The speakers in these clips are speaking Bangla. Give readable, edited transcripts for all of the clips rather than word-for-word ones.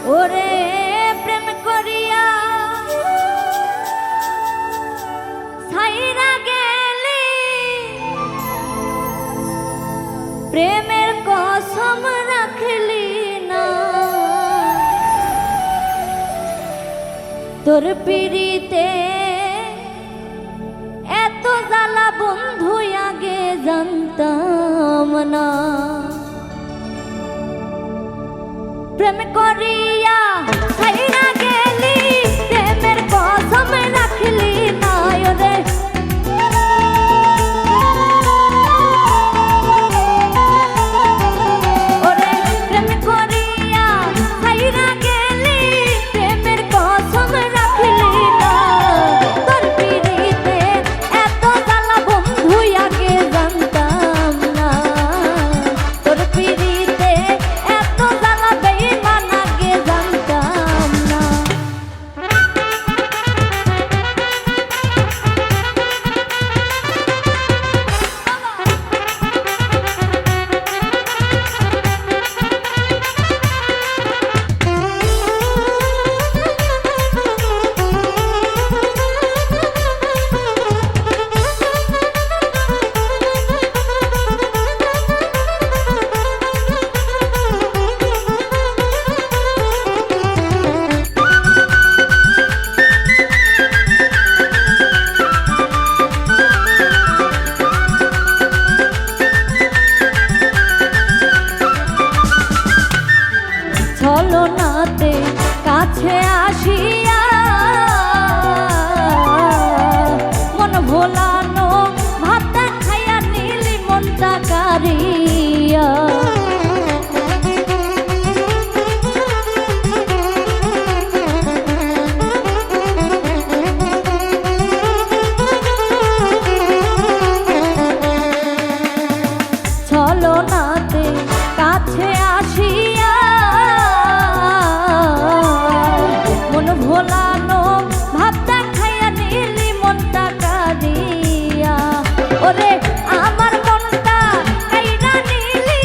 ওরে প্রেম করিয়া ছাইরা গেলি, প্রেমের কসম রাখলি না, তোর পিড়িতে এত জ্বালা বন্ধু আগে জানতাম না। প্রেম করিয়া ছাইরা গেলি, প্রেমের কসম রাখলি না, রে ওরে প্রেম করিয়া ছাইরা গেলি, প্রেমের কসম রাখলি না, তোর পিড়িতে এত জ্বালা বন্ধু আগে জানতাম না, তোর পিড়িতে এত জ্বালা বেঈমান আগে জানতাম না। ছলনাতে কাছে আসিয়া মন ভোলানো, ভাতটা খাইয়া নিলি মনটা কারিয়া, ছলনাতে কাছে আসিয়া মন ভোলানো, ভাবটা খাইয়া নিলি মনটা কাঁদিয়া, ওরে আমার মনটা কাইরা নিলি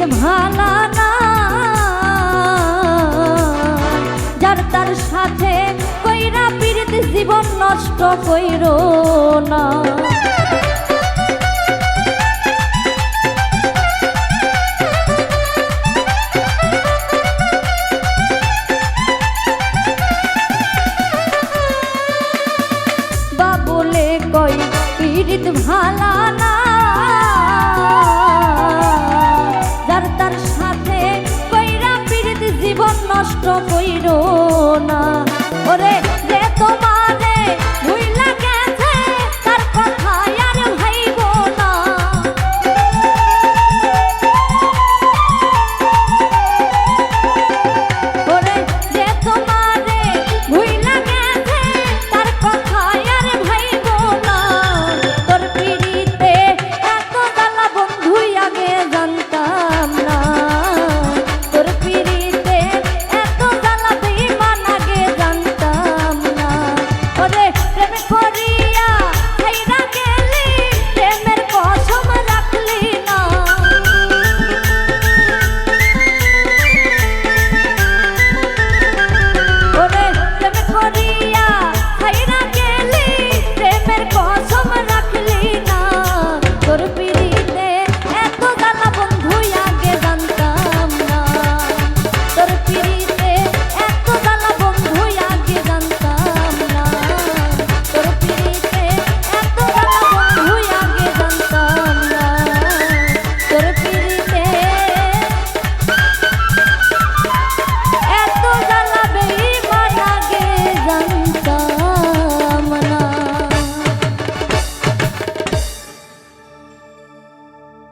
পীড়িত ভালা না, যার তার সাথে কইরা পীড়িত জীবন নষ্ট কইরো না। বাবুলে কই পীড়িত ভালা না, যার তার সাথে কইরা পীড়িত জীবন নষ্ট কইরো না। ওরে